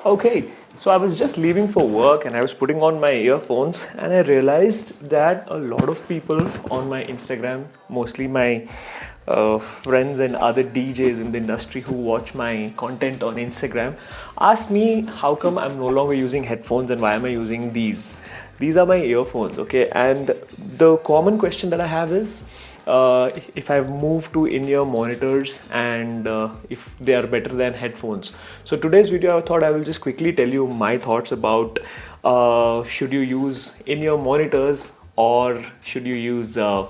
Okay, so I was just leaving for work and I was putting on my earphones and I realized that a lot of people on my Instagram, mostly my friends and other DJs in the industry who watch my content on Instagram, asked me how come I'm no longer using headphones and why am I using these? These are my earphones, okay? And the common question that I have is if I've moved to in-ear monitors and if they are better than headphones. So today's video I thought I will just quickly tell you my thoughts about should you use in-ear monitors or should you use the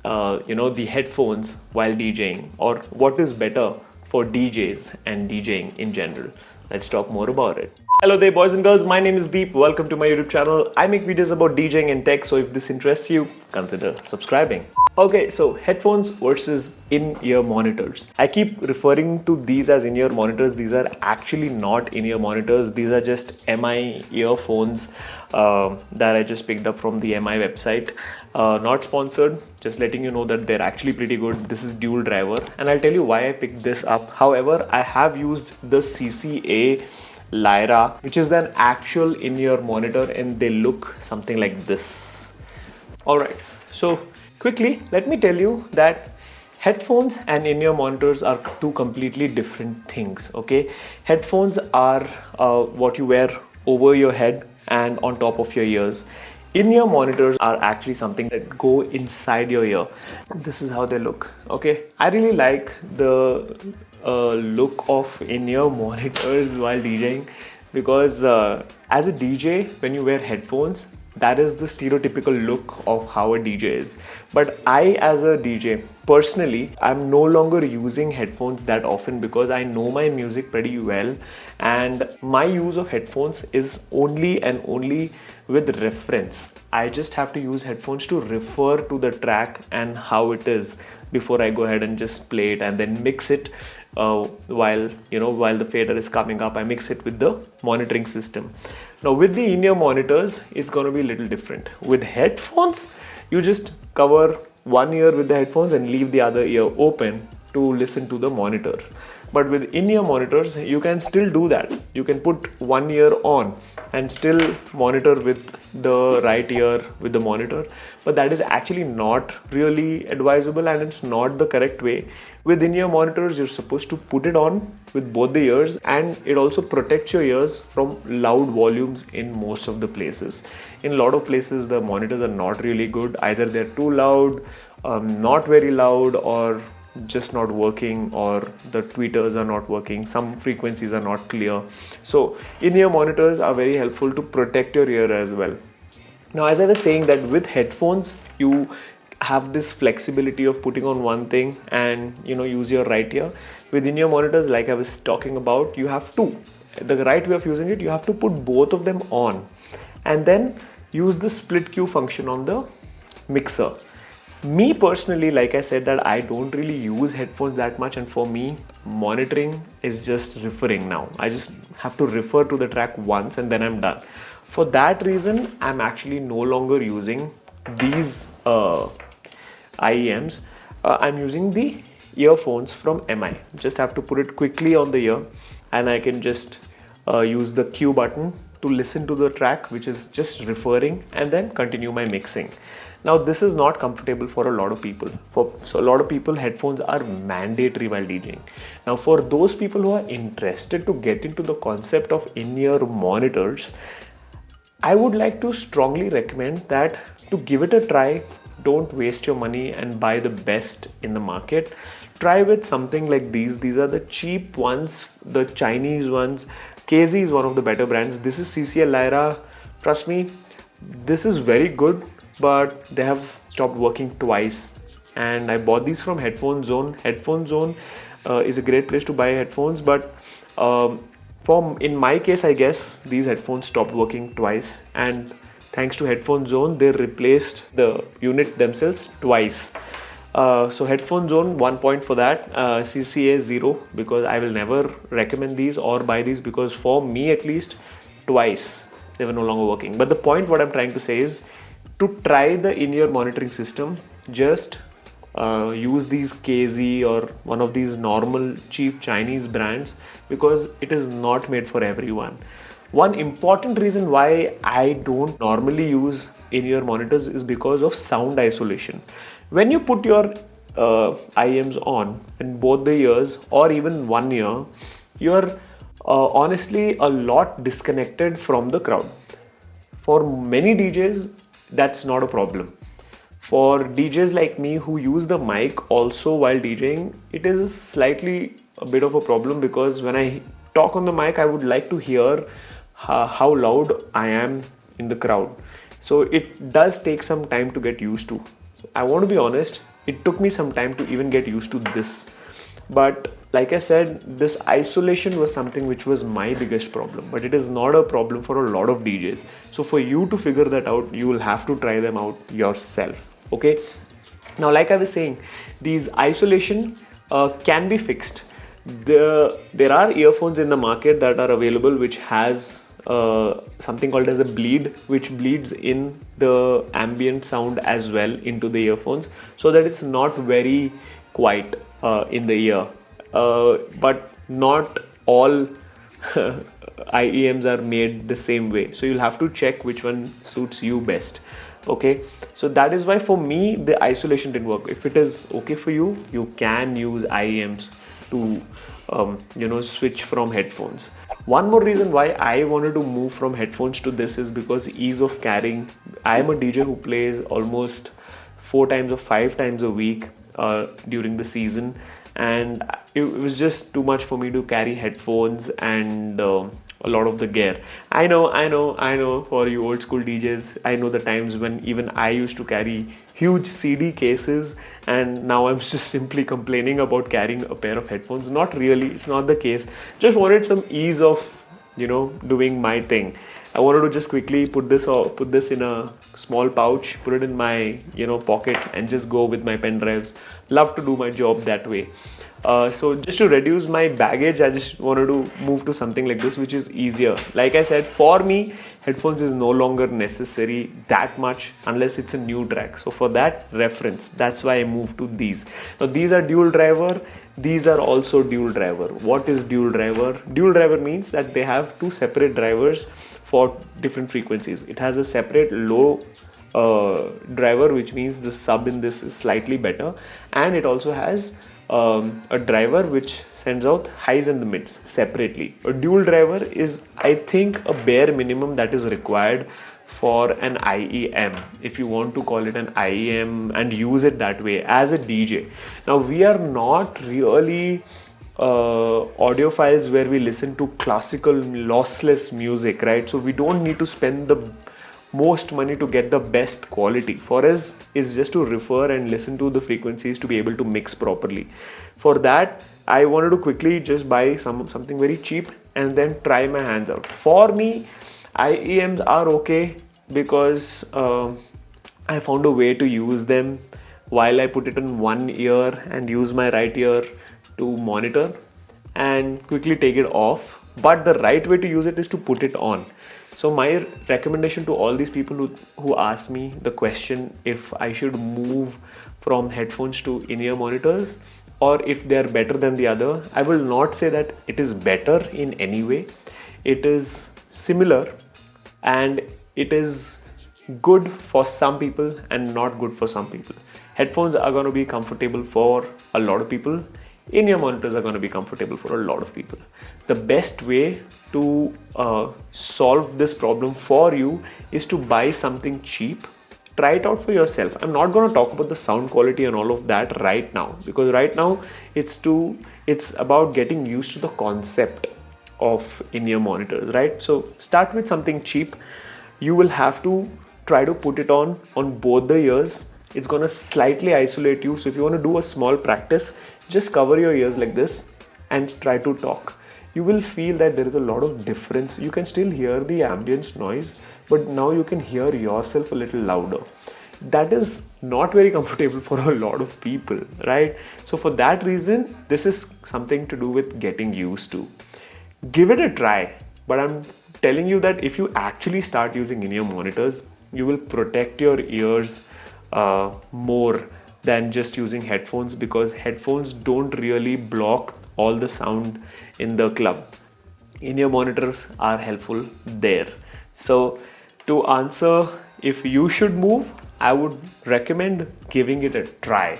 headphones while DJing, or what is better for DJs and DJing in general. Let's talk more about it. Hello there boys and girls, my name is Deep. Welcome to my YouTube channel. I make videos about DJing and tech, so if this interests you, consider subscribing. Okay, so headphones versus in-ear monitors. I keep referring to these as in-ear monitors. These are actually not in-ear monitors. These are just MI earphones that I just picked up from the MI website. Not sponsored, just letting you know that they're actually pretty good. This is dual driver and I'll tell you why I picked this up. However, I have used the CCA Lyra, which is an actual in-ear monitor, and they look something like this. Alright, so quickly, let me tell you that headphones and in-ear monitors are two completely different things, okay? Headphones are what you wear over your head and on top of your ears. In-ear monitors are actually something that go inside your ear. This is how they look, okay? I really like the look of in-ear monitors while DJing because as a DJ, when you wear headphones, that is the stereotypical look of how a DJ is. But I, as a DJ, personally, I'm no longer using headphones that often because I know my music pretty well, and my use of headphones is only and only with reference. I just have to use headphones to refer to the track and how it is before I go ahead and just play it and then mix it while the fader is coming up. I mix it with the monitoring system. Now with the in-ear monitors, it's going to be a little different. With headphones, you just cover one ear with the headphones and leave the other ear open to listen to the monitors. But with in-ear monitors, you can still do that. You can put one ear on and still monitor with the right ear with the monitor. But that is actually not really advisable and it's not the correct way. With in-ear monitors, you're supposed to put it on with both the ears, and it also protects your ears from loud volumes in most of the places. In a lot of places, the monitors are not really good. Either they're too loud, not very loud, or just not working, or the tweeters are not working, some frequencies are not clear. So in-ear monitors are very helpful to protect your ear as well. Now, as I was saying, that with headphones you have this flexibility of putting on one thing and use your right ear. With in-ear monitors, like I was talking about, you have to, the right way of using it, you have to put both of them on and then use the split cue function on the mixer. Me personally, like I said, that I don't really use headphones that much, and for me, monitoring is just referring now. I just have to refer to the track once and then I'm done. For that reason, I'm actually no longer using these IEMs. I'm using the earphones from MI. Just have to put it quickly on the ear and I can just use the cue button to listen to the track, which is just referring, and then continue my mixing. Now, this is not comfortable for a lot of people. So a lot of people, headphones are mandatory while DJing. Now, for those people who are interested to get into the concept of in-ear monitors, I would like to strongly recommend that to give it a try. Don't waste your money and buy the best in the market. Try with something like these. These are the cheap ones, the Chinese ones. KZ is one of the better brands. This is CCA Lyra. Trust me, this is very good, but they have stopped working twice. And I bought these from Headphone Zone. Headphone Zone is a great place to buy headphones, but in my case, I guess these headphones stopped working twice, and thanks to Headphone Zone, they replaced the unit themselves twice. So Headphone Zone, 1 point for that. CCA 0, because I will never recommend these or buy these, because for me at least, twice they were no longer working. But the point what I'm trying to say is, to try the in-ear monitoring system, just use these KZ or one of these normal cheap Chinese brands, because it is not made for everyone. One important reason why I don't normally use in-ear monitors is because of sound isolation. When you put your IEMs on in both the ears or even one ear, you're honestly a lot disconnected from the crowd. For many DJs, that's not a problem. For DJs like me who use the mic also while DJing, it is slightly a bit of a problem, because when I talk on the mic, I would like to hear how loud I am in the crowd. So it does take some time to get used to. I want to be honest, it took me some time to even get used to this. But like I said, this isolation was something which was my biggest problem, but it is not a problem for a lot of DJs. So for you to figure that out, you will have to try them out yourself. Okay. Now, like I was saying, these isolation can be fixed. There are earphones in the market that are available which has something called as a bleed, which bleeds in the ambient sound as well into the earphones, so that it's not very quiet in the ear. But not all IEMs are made the same way, so you'll have to check which one suits you best. Okay, so that is why for me the isolation didn't work. If it is okay for you, you can use IEMs to switch from headphones. One more reason why I wanted to move from headphones to this is because ease of carrying. I am a DJ who plays almost 4 times or 5 times a week during the season, and it was just too much for me to carry headphones and a lot of the gear. I know for you old school DJs, I know the times when even I used to carry huge CD cases, and now I'm just simply complaining about carrying a pair of headphones. Not really, it's not the case. Just wanted some ease of doing my thing. I wanted to just quickly put this in a small pouch, put it in my pocket, and just go with my pen drives. Love to do my job that way. So just to reduce my baggage, I just wanted to move to something like this, which is easier. Like I said, for me, headphones is no longer necessary that much unless it's a new track. So for that reference, that's why I moved to these. Now these are dual driver. These are also dual driver. What is dual driver? Dual driver means that they have 2 separate drivers for different frequencies. It has a separate low driver, which means the sub in this is slightly better, and it also has a driver which sends out highs and the mids separately. A dual driver is, I think, a bare minimum that is required for an IEM, if you want to call it an IEM and use it that way as a DJ. Now we are not really audiophiles where we listen to classical lossless music, right? So we don't need to spend the most money to get the best quality. For us, it's just to refer and listen to the frequencies to be able to mix properly. For that, I wanted to quickly just buy something very cheap and then try my hands out. For me, IEMs are okay because I found a way to use them while I put it in one ear and use my right ear to monitor and quickly take it off. But the right way to use it is to put it on. So my recommendation to all these people who ask me the question if I should move from headphones to in-ear monitors or if they are better than the other, I will not say that it is better in any way. It is similar and it is good for some people and not good for some people. Headphones are going to be comfortable for a lot of people. In-ear monitors are going to be comfortable for a lot of people. The best way to solve this problem for you is to buy something cheap. Try it out for yourself. I'm not going to talk about the sound quality and all of that right now, because right now it's about getting used to the concept of in-ear monitors, right? So start with something cheap. You will have to try to put it on both the ears. It's going to slightly isolate you. So if you want to do a small practice, just cover your ears like this and try to talk. You will feel that there is a lot of difference. You can still hear the ambient noise, but now you can hear yourself a little louder. That is not very comfortable for a lot of people, right? So for that reason, this is something to do with getting used to. Give it a try, but I'm telling you that if you actually start using in-ear monitors, you will protect your ears more than just using headphones, because headphones don't really block all the sound in the club. In-ear monitors are helpful there. So to answer if you should move, I would recommend giving it a try.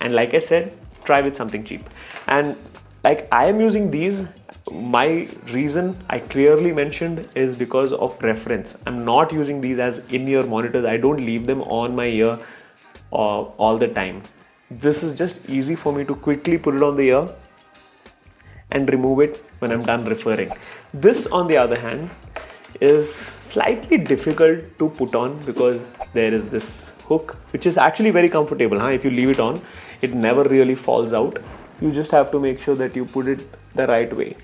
And like I said, try with something cheap. And like I am using these, my reason I clearly mentioned is because of reference. I'm not using these as in-ear monitors. I don't leave them on my ear all the time. This is just easy for me to quickly put it on the ear and remove it when I'm done referring. This, on the other hand, is slightly difficult to put on because there is this hook, which is actually very comfortable. If you leave it on, it never really falls out. You just have to make sure that you put it the right way.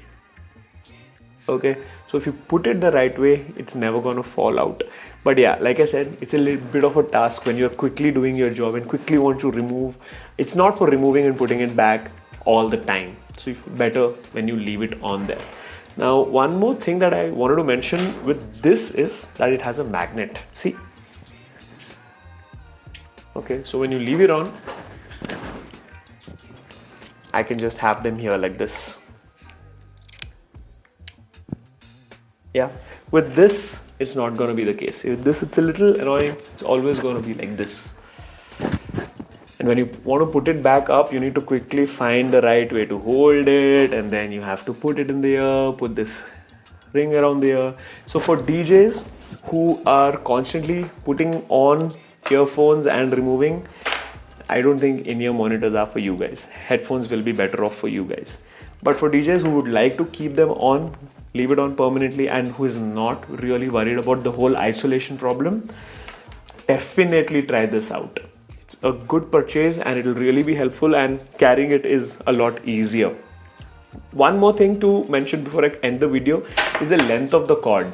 Okay, so if you put it the right way, it's never going to fall out. But yeah, like I said, it's a little bit of a task when you're quickly doing your job and quickly want to remove. It's not for removing and putting it back all the time. So it's better when you leave it on there. Now, one more thing that I wanted to mention with this is that it has a magnet. See? Okay, so when you leave it on, I can just have them here like this. Yeah, with this, it's not going to be the case. With this, it's a little annoying. It's always going to be like this. And when you want to put it back up, you need to quickly find the right way to hold it, and then you have to put it in the ear, put this ring around the ear. So for DJs who are constantly putting on earphones and removing, I don't think in-ear monitors are for you guys. Headphones will be better off for you guys. But for DJs who would like to keep them on, leave it on permanently, and who is not really worried about the whole isolation problem, definitely try this out. It's a good purchase and it'll really be helpful, and carrying it is a lot easier. One more thing to mention before I end the video is the length of the cord.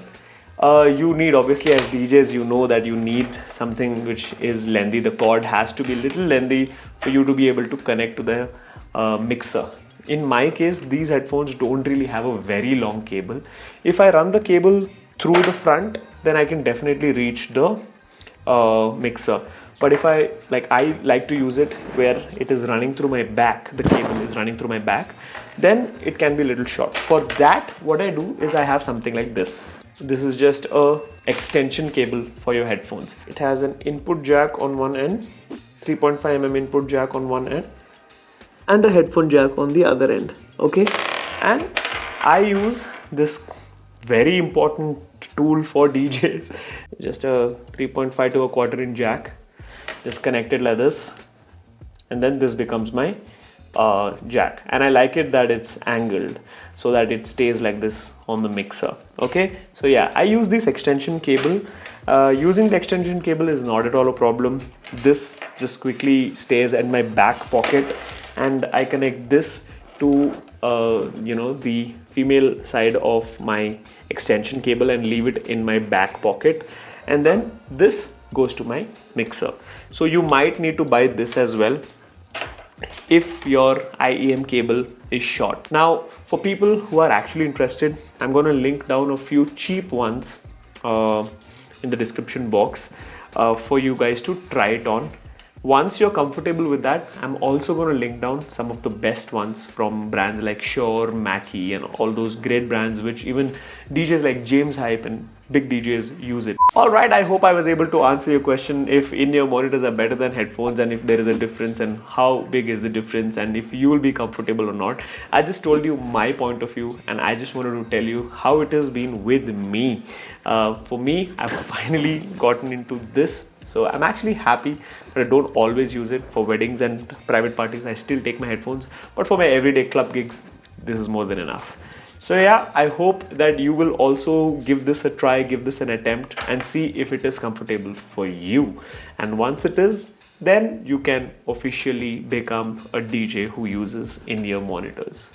You need, obviously as DJs, you know that you need something which is lengthy. The cord has to be a little lengthy for you to be able to connect to the mixer. In my case, these headphones don't really have a very long cable. If I run the cable through the front, then I can definitely reach the mixer. But if I like to use it where it is running through my back, the cable is running through my back, then it can be a little short. For that, what I do is I have something like this. This is just a extension cable for your headphones. It has an input jack on one end, 3.5mm input jack on one end, and a headphone jack on the other end. Okay, and I use this very important tool for DJs, just a 3.5 to a quarter-inch jack, just connected like this, and then this becomes my jack. And I like it that it's angled so that it stays like this on the mixer. Okay, so yeah, I use this extension cable. Using the extension cable is not at all a problem. This just quickly stays in my back pocket, and I connect this to the female side of my extension cable and leave it in my back pocket, and then this goes to my mixer. So you might need to buy this as well if your IEM cable is short. Now, for people who are actually interested, I'm going to link down a few cheap ones in the description box for you guys to try it on. Once you're comfortable with that, I'm also going to link down some of the best ones from brands like Shure, Mackie, and all those great brands which even DJs like James Hype and big DJs use it. Alright, I hope I was able to answer your question if in-ear monitors are better than headphones, and if there is a difference and how big is the difference, and if you will be comfortable or not. I just told you my point of view, and I just wanted to tell you how it has been with me. For me, I've finally gotten into this. So I'm actually happy, but I don't always use it. For weddings and private parties, I still take my headphones, but for my everyday club gigs, this is more than enough. So yeah, I hope that you will also give this a try, give this an attempt, and see if it is comfortable for you. And once it is, then you can officially become a DJ who uses in-ear monitors.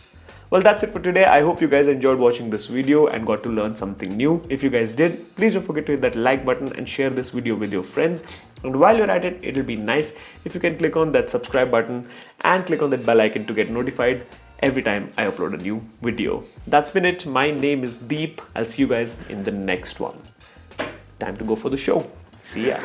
Well, that's it for today. I hope you guys enjoyed watching this video and got to learn something new. If you guys did, please don't forget to hit that like button and share this video with your friends. And while you're at it, it'll be nice if you can click on that subscribe button and click on that bell icon to get notified every time I upload a new video. That's been it. My name is Deep. I'll see you guys in the next one. Time to go for the show. See ya.